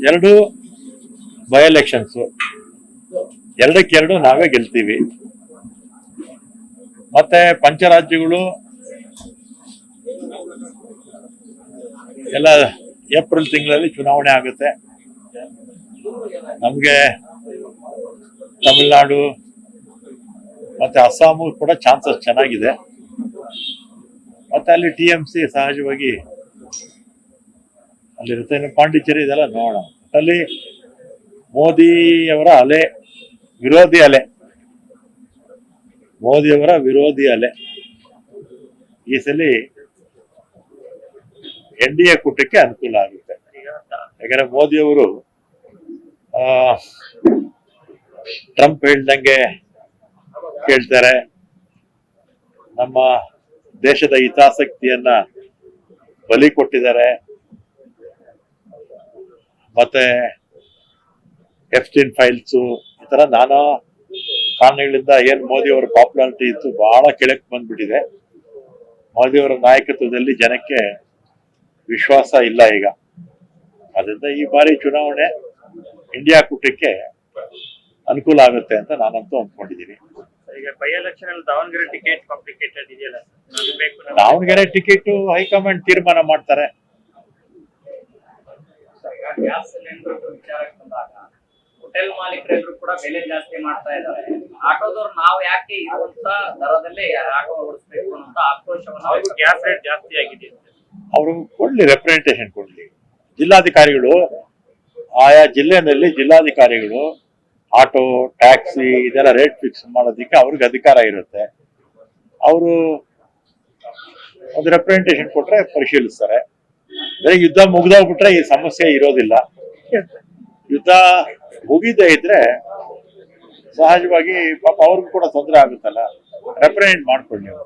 ಎರಡು by elections, ಎರಡಕ್ಕೆರಡು ನಾವೇ ಗೆಲ್ತೀವಿ. ಮತ್ತೆ ಪಂಚರಾಜ್ಯಗಳು ಎಲ್ಲ ಏಪ್ರಿಲ್ ತಿಂಗಳಲ್ಲಿ ಚುನಾವಣೆ ಆಗುತ್ತೆ. ನಮಗೆ ತಮಿಳುನಾಡು ಮತ್ತೆ ಅಸ್ಸಾಮು ಕೂಡ ಚಾನ್ಸಸ್ ಚೆನ್ನಾಗಿದೆ. ಮತ್ತೆ ಅಲ್ಲಿ TMC ಸಹಜವಾಗಿ ಅಲ್ಲಿರುತ್ತೆ. ಇನ್ನು ಪಾಂಡಿಚೇರಿ ಇದೆಲ್ಲ ನೋಡೋಣ. ಅಲ್ಲಿ ಮೋದಿಯವರ ಅಲೆ, ವಿರೋಧಿ ಅಲೆ, ಮೋದಿಯವರ ವಿರೋಧಿ ಅಲೆ ಈ ಸಲ NDA ಕೂಟಕ್ಕೆ ಅನುಕೂಲ ಆಗುತ್ತೆ. ಯಾಕಂದ್ರೆ ಮೋದಿಯವರು ಟ್ರಂಪ್ ಹೇಳ್ದಂಗೆ ಕೇಳ್ತಾರೆ, ನಮ್ಮ ದೇಶದ ಹಿತಾಸಕ್ತಿಯನ್ನ ಬಲಿ ಕೊಟ್ಟಿದ್ದಾರೆ. ಮತ್ತೆ ಎಫ್ಸ್ಟೈನ್ ಫೈಲ್ಸು ಈ ತರ ನಾನಾ ಕಾರಣಗಳಿಂದ ಏನ್ ಮೋದಿ ಅವರ ಪಾಪ್ಯುಲಾರಿಟಿ ಇತ್ತು ಬಹಳ ಕೆಳಕ್ಕೆ ಬಂದ್ಬಿಟ್ಟಿದೆ. ಮೋದಿ ಅವರ ನಾಯಕತ್ವದಲ್ಲಿ ಜನಕ್ಕೆ ವಿಶ್ವಾಸ ಇಲ್ಲ ಈಗ. ಅದರಿಂದ ಈ ಬಾರಿ ಚುನಾವಣೆ ಇಂಡಿಯಾ ಕೂಟಕ್ಕೆ ಅನುಕೂಲ ಆಗುತ್ತೆ ಅಂತ ನಾನಂತೂ ಅಂದ್ಕೊಂಡಿದ್ದೀನಿ. ಈಗ ಬೈ ಎಲೆಕ್ಷನ್ ಅಲ್ಲಿ ದಾವಣಗೆರೆ ಟಿಕೆಟ್ ಕಾಂಪ್ಲಿಕೇಟೆಡ್ ಇದೆಯಲ್ಲ, ದಾವಣಗೆರೆ ಟಿಕೆಟ್ ಹೈಕಮಾಂಡ್ ತೀರ್ಮಾನ ಮಾಡ್ತಾರೆ. ಗ್ಯಾಸ್ ಸಿಲಿಂಡರ್ ವಿಚಾರಕ್ಕೆ ಬಂದಾಗ ಹೋಟೆಲ್ ಮಾಲೀಕರೆಲ್ಲರೂ ಕೂಡ ಬೆಲೆ ಜಾಸ್ತಿ ಮಾಡ್ತಾ ಇದ್ದಾರೆ. ಆಟೋದವ್ರು ನಾವು ಯಾಕೆ ಇರುವಂತ ದರದಲ್ಲೇ ಆಟೋ ಓಡಿಸ್ಬೇಕು ಅಂತ ಆಕ್ರೋಶವನ್ನು, ಗ್ಯಾಸ್ ರೇಟ್ ಜಾಸ್ತಿ ಆಗಿದೆ, ಅವರು ಕೊಡ್ಲಿ, ರೆಪ್ರೆಸೆಂಟೇಷನ್ ಕೊಡ್ಲಿ. ಜಿಲ್ಲಾಧಿಕಾರಿಗಳು ಆಯಾ ಜಿಲ್ಲೆಯಲ್ಲಿ ಜಿಲ್ಲಾಧಿಕಾರಿಗಳು ಆಟೋ, ಟ್ಯಾಕ್ಸಿ ಇದೆಲ್ಲ ರೇಟ್ ಫಿಕ್ಸ್ ಮಾಡೋದಕ್ಕೆ ಅವ್ರಿಗೆ ಅಧಿಕಾರ ಇರುತ್ತೆ. ಅವರು ಒಂದು ರೆಪ್ರೆಸೆಂಟೇಷನ್ ಕೊಟ್ರೆ ಪರಿಶೀಲಿಸ್ತಾರೆ. ಯುದ್ಧ ಮುಗ್ದೋಗ್ಬಿಟ್ರೆ ಈ ಸಮಸ್ಯೆ ಇರೋದಿಲ್ಲ. ಯುದ್ಧ ಮುಗಿದೇ ಇದ್ರೆ ಸಹಜವಾಗಿ ಪಾಪ ಅವ್ರಿಗೂ ಕೂಡ ತೊಂದರೆ ಆಗುತ್ತಲ್ಲ. ರೆಪ್ರೆಸೆಂಟ್ ಮಾಡ್ಕೊಳ್ಳಿ ನೀವು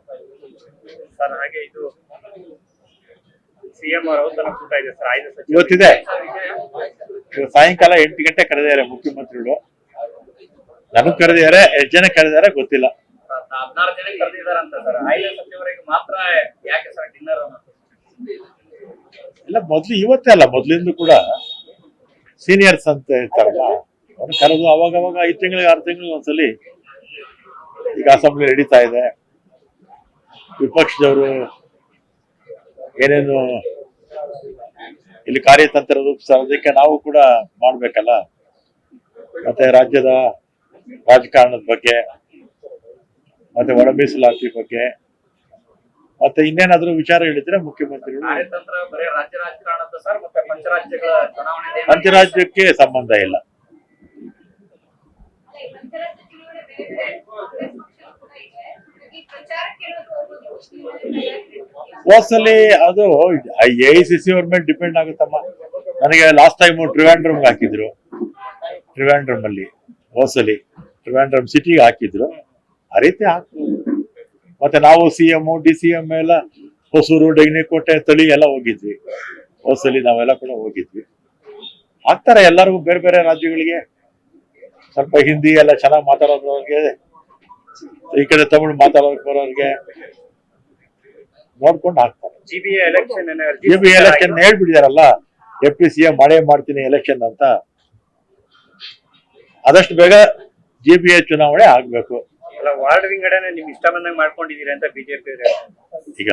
ಸರ್. ಹಾಗೆ ಇದು CM ಔತಣ ಕೂಟ ಇದೆ ಸರ್, 5 ಸಚಿವರು ಇವತ್ತಿದೆ. ಸಾಯಂಕಾಲ 8 ಗಂಟೆ ಕರೆದಿದ್ದಾರೆ ಮುಖ್ಯಮಂತ್ರಿಗಳು. ನನಗ್ ಕರೆದಿದ್ದಾರೆ, ಎಷ್ಟು ಜನ ಕರೆದಿದ್ದಾರೆ ಗೊತ್ತಿಲ್ಲ. 16 ಜನ ಕರೆದಿದ್ದಾರಂತ ಸರ್. 5 ಸಚಿವರಿಗೆ ಮಾತ್ರ ಯಾಕೆ ಸರ್ ಡಿನ್ನರ್? ಇಲ್ಲ, ಮೊದ್ಲು ಇವತ್ತೇ ಅಲ್ಲ, ಮೊದ್ಲಿಂದ ಕೂಡ ಸೀನಿಯರ್ಸ್ ಅಂತ ಇರ್ತಾರಲ್ಲ ಅವ್ರು ಕರೆದು ಅವಾಗ 5 ತಿಂಗಳಿಗೆ 6 ತಿಂಗಳಿಗೆ ಒಂದ್ಸಲಿ ಈಗ ಅಸೆಂಬ್ಲಿ ನಡೀತಾ ಇದೆ. ವಿಪಕ್ಷದವರು ಏನೇನು ಇಲ್ಲಿ ಕಾರ್ಯತಂತ್ರ ರೂಪಿಸೋದಕ್ಕೆ ನಾವು ಕೂಡ ಮಾಡ್ಬೇಕಲ್ಲ. ಮತ್ತೆ ರಾಜ್ಯದ ರಾಜಕಾರಣದ ಬಗ್ಗೆ, ಮತ್ತೆ ಒಳ ಮೀಸಲಾತಿ ಬಗ್ಗೆ, ಮತ್ತೆ ಇನ್ನೇನಾದ್ರೂ ವಿಚಾರ ಹೇಳಿದ್ರೆ ಮುಖ್ಯಮಂತ್ರಿಗಳು. ಕಾರ್ಯತಂತ್ರ ಬರೀ ರಾಜ್ಯ ರಾಜಕಾರಣದ ಸರ್, ಮತ್ತೆ ಪಂಚರಾಜ್ಯಗಳ ಚುನಾವಣೆ, ಪಂಚರಾಜ್ಯಕ್ಕೆ ಸಂಬಂಧ ಇಲ್ಲ. ಹೋದ್ಸಲಿ ಅದು AICC ಅವ್ರ ಮೇಲೆ ಡಿಪೆಂಡ್ ಆಗುತ್ತಮ್ಮ. ನನಗೆ ಲಾಸ್ಟ್ ಟೈಮ್ ಟ್ರಿವಾಂಡ್ರಮ್ಗೆ ಹಾಕಿದ್ರು. ಟ್ರಿವಾಂಡ್ರಮ್ ಅಲ್ಲಿ ಹೋದ್ಸಲಿ ಟ್ರಿವಾಂಡ್ರಮ್ ಸಿಟಿಗೆ ಹಾಕಿದ್ರು. ಆ ರೀತಿ ಹಾಕ್ಬೋದು. ಮತ್ತೆ ನಾವು CM, DCM ಎಲ್ಲ ಹೊಸೂರು, ಡೈನಿಕೋಟೆ, ತಳಿ ಎಲ್ಲ ಹೋಗಿದ್ವಿ. ಹೋದ್ಸಲಿ ನಾವೆಲ್ಲ ಕೂಡ ಹೋಗಿದ್ವಿ. ಹಾಕ್ತಾರೆ ಎಲ್ಲರಿಗೂ, ಬೇರೆ ಬೇರೆ ರಾಜ್ಯಗಳಿಗೆ. ಸ್ವಲ್ಪ ಹಿಂದಿ ಎಲ್ಲ ಚೆನ್ನಾಗಿ ಮಾತಾಡೋದ್ರವ್ರಿಗೆ, ಈ ಕಡೆ ತಮಿಳು ಮಾತಾಡೋಕೆ ಬರೋರಿಗೆ ನೋಡ್ಕೊಂಡು ಹಾಕ್ತಾರೆ. GBA ಎಲೆಕ್ಷನ್ ಹೇಳ್ಬಿಟ್ಟಿದಾರಲ್ಲ, FPCA ಮಾಡೇ ಮಾಡ್ತೀನಿ ಎಲೆಕ್ಷನ್ ಅಂತ. ಆದಷ್ಟು ಬೇಗ GBA ಚುನಾವಣೆ ಆಗ್ಬೇಕು. ವಾರ್ಡ್ ವಿಂಗಡಣೆ ನಿಮ್ ಇಷ್ಟ ಬಂದಂಗೆ ಮಾಡ್ಕೊಂಡಿದೀರಿ ಅಂತ BJP ಈಗ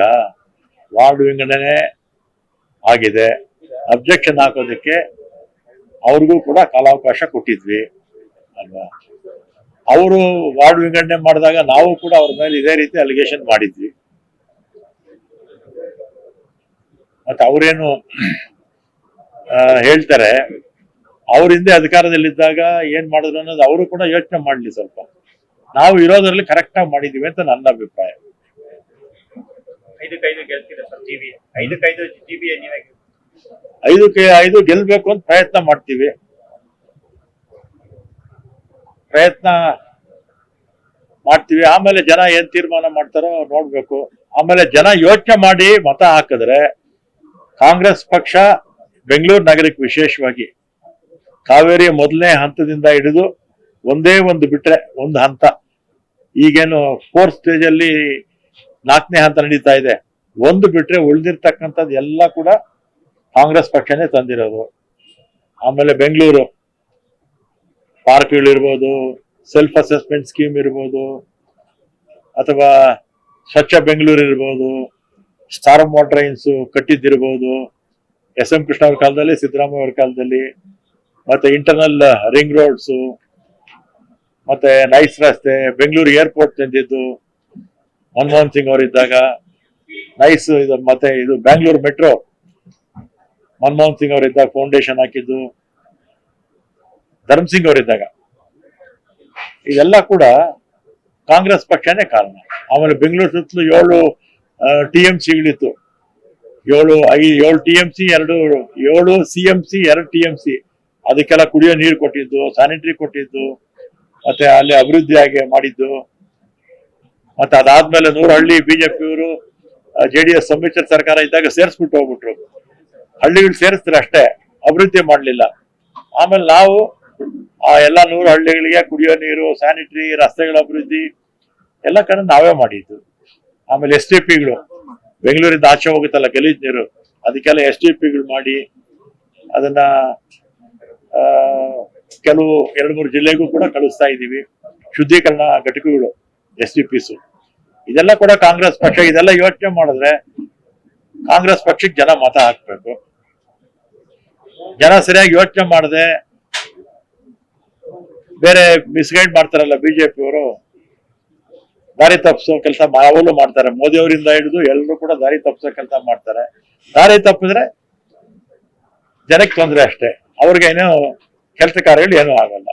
ವಾರ್ಡ್ ವಿಂಗಡಣೆ ಆಗಿದೆ. ಅಬ್ಜೆಕ್ಷನ್ ಹಾಕೋದಕ್ಕೆ ಅವ್ರಿಗೂ ಕೂಡ ಕಾಲಾವಕಾಶ ಕೊಟ್ಟಿದ್ವಿ ಅಲ್ವಾ. ಅವರು ವಾರ್ಡ್ ವಿಂಗಡಣೆ ಮಾಡಿದಾಗ ನಾವು ಕೂಡ ಅವ್ರ ಮೇಲೆ ಇದೇ ರೀತಿ ಅಲಿಗೇಷನ್ ಮಾಡಿದ್ವಿ. ಮತ್ತೆ ಅವರೇನು ಹೇಳ್ತಾರೆ, ಅವ್ರ ಹಿಂದೆ ಅಧಿಕಾರದಲ್ಲಿದ್ದಾಗ ಏನ್ ಮಾಡಿದ್ರು ಅನ್ನೋದು ಅವರು ಕೂಡ ಯೋಚನೆ ಮಾಡ್ಲಿ ಸ್ವಲ್ಪ. ನಾವು ಇರೋದ್ರಲ್ಲಿ ಕರೆಕ್ಟ್ ಆಗಿ ಮಾಡಿದೀವಿ ಅಂತ ನನ್ನ ಅಭಿಪ್ರಾಯ. 5-5 ಗೆಲ್ತಿದೆ ಸರ್ GBA. 5-5 GBA ನೀವೇ 5-5 ಗೆಲ್ಬೇಕು ಅಂತ ಪ್ರಯತ್ನ ಮಾಡ್ತೀವಿ. ಆಮೇಲೆ ಜನ ಏನ್ ತೀರ್ಮಾನ ಮಾಡ್ತಾರೋ ನೋಡ್ಬೇಕು. ಆಮೇಲೆ ಜನ ಯೋಚನೆ ಮಾಡಿ ಮತ ಹಾಕಿದ್ರೆ ಕಾಂಗ್ರೆಸ್ ಪಕ್ಷ ಬೆಂಗಳೂರು ನಗರಕ್ಕೆ ವಿಶೇಷವಾಗಿ ಕಾವೇರಿ ಮೊದಲನೇ ಹಂತದಿಂದ ಹಿಡಿದು ಒಂದೇ ಒಂದು ಬಿಟ್ರೆ ಒಂದು ಹಂತ, ಈಗೇನು 4th ಸ್ಟೇಜ್ ಅಲ್ಲಿ 4ನೇ ಹಂತ ನಡೀತಾ ಇದೆ, ಒಂದು ಬಿಟ್ರೆ ಉಳಿದಿರ್ತಕ್ಕಂಥದ್ದು ಎಲ್ಲ ಕೂಡ ಕಾಂಗ್ರೆಸ್ ಪಕ್ಷನೇ ತಂದಿರೋದು. ಆಮೇಲೆ ಬೆಂಗಳೂರು ಪಾರ್ಕ್ಗಳಿರ್ಬೋದು, ಸೆಲ್ಫ್ ಅಸೆಸ್ಮೆಂಟ್ ಸ್ಕೀಮ್ ಇರ್ಬೋದು, ಅಥವಾ ಸ್ವಚ್ಛ ಬೆಂಗಳೂರು ಇರ್ಬೋದು, ಸ್ಟಾರ್ಮ್ ವಾಟರ್ ಲೈನ್ಸ್ ಕಟ್ಟಿದ್ದಿರ್ಬೋದು, ಎಸ್ ಎಂ ಕೃಷ್ಣ ಅವ್ರ ಕಾಲದಲ್ಲಿ, ಸಿದ್ದರಾಮಯ್ಯ ಅವ್ರ ಕಾಲದಲ್ಲಿ, ಮತ್ತೆ ಇಂಟರ್ನಲ್ ರಿಂಗ್ ರೋಡ್ಸ್, ಮತ್ತೆ ನೈಸ್ ರಸ್ತೆ, ಬೆಂಗಳೂರು ಏರ್ಪೋರ್ಟ್ ತಂದಿದ್ದು ಮನಮೋಹನ್ ಸಿಂಗ್ ಅವರಿದ್ದಾಗ, ನೈಸ್ ಇದು, ಮತ್ತೆ ಇದು ಬ್ಯಾಂಗ್ಳೂರು ಮೆಟ್ರೋ ಮನಮೋಹನ್ ಸಿಂಗ್ ಅವರಿದ್ದಾಗ ಫೌಂಡೇಶನ್ ಹಾಕಿದ್ದು ಧರ್ಮ್ ಸಿಂಗ್ ಅವರಿದ್ದಾಗ. ಇದೆಲ್ಲ ಕೂಡ ಕಾಂಗ್ರೆಸ್ ಪಕ್ಷನೇ ಕಾರಣ. ಆಮೇಲೆ ಬೆಂಗಳೂರು ಸುತ್ತಲೂ 7 TMCಗಳಿತ್ತು, 7 TMC, 7 CMC, 2 TMC. ಅದಕ್ಕೆಲ್ಲ ಕುಡಿಯೋ ನೀರು ಕೊಟ್ಟಿದ್ದು, ಸ್ಯಾನಿಟರಿ ಕೊಟ್ಟಿದ್ದು, ಮತ್ತೆ ಅಲ್ಲಿ ಅಭಿವೃದ್ಧಿ ಆಗಿ ಮಾಡಿದ್ದು. ಮತ್ತೆ ಅದಾದ್ಮೇಲೆ 100 ಹಳ್ಳಿ ಬಿಜೆಪಿಯವರು JDS ಸಮ್ಮಿಶ್ರ ಸರ್ಕಾರ ಇದ್ದಾಗ ಸೇರಿಸ್ಬಿಟ್ಟು ಹೋಗ್ಬಿಟ್ರು. ಹಳ್ಳಿಗಳು ಸೇರಿಸ್ತಾರೆ ಅಷ್ಟೇ, ಅಭಿವೃದ್ಧಿ ಮಾಡಲಿಲ್ಲ. ಆಮೇಲೆ ನಾವು ಆ ಎಲ್ಲ 100 ಹಳ್ಳಿಗಳಿಗೆ ಕುಡಿಯೋ ನೀರು, ಸ್ಯಾನಿಟರಿ, ರಸ್ತೆಗಳ ಅಭಿವೃದ್ಧಿ ಎಲ್ಲ ಕಡೆ ನಾವೇ ಮಾಡಿದ್ದು. ಆಮೇಲೆ STPಗಳು ಬೆಂಗಳೂರಿಂದ ಆಚೆ ಹೋಗುತ್ತಲ್ಲ ಗಲೀಜ್ ನೀರು, ಅದಕ್ಕೆಲ್ಲ STPಗಳು ಮಾಡಿ ಅದನ್ನ ಕೆಲವು 2-3 ಜಿಲ್ಲೆಗೂ ಕೂಡ ಕಳಿಸ್ತಾ ಇದ್ದೀವಿ. ಶುದ್ಧೀಕರಣ ಘಟಕಗಳು STPs. ಇದೆಲ್ಲ ಕೂಡ ಕಾಂಗ್ರೆಸ್ ಪಕ್ಷ. ಇದೆಲ್ಲ ಯೋಚನೆ ಮಾಡಿದ್ರೆ ಕಾಂಗ್ರೆಸ್ ಪಕ್ಷಕ್ಕೆ ಜನ ಮತ ಹಾಕ್ಬೇಕು. ಜನ ಸರಿಯಾಗಿ ಯೋಚನೆ ಮಾಡದೆ ಬೇರೆ ಮಿಸ್ಗೈಡ್ ಮಾಡ್ತಾರಲ್ಲ ಬಿಜೆಪಿಯವರು, ದಾರಿ ತಪ್ಪಿಸೋ ಕೆಲಸ ಯಾವಾಗಲೂ ಮಾಡ್ತಾರೆ. ಮೋದಿ ಅವರಿಂದ ಹಿಡಿದು ಎಲ್ಲರೂ ಕೂಡ ದಾರಿ ತಪ್ಪಿಸೋ ಕೆಲಸ ಮಾಡ್ತಾರೆ. ದಾರಿ ತಪ್ಪಿದ್ರೆ ಜನಕ್ಕೆ ತೊಂದರೆ ಅಷ್ಟೇ, ಅವ್ರಿಗೆ ಏನೋ ಕೆಲಸ ಕಾರ್ಯಗಳು ಏನೂ ಆಗಲ್ಲ.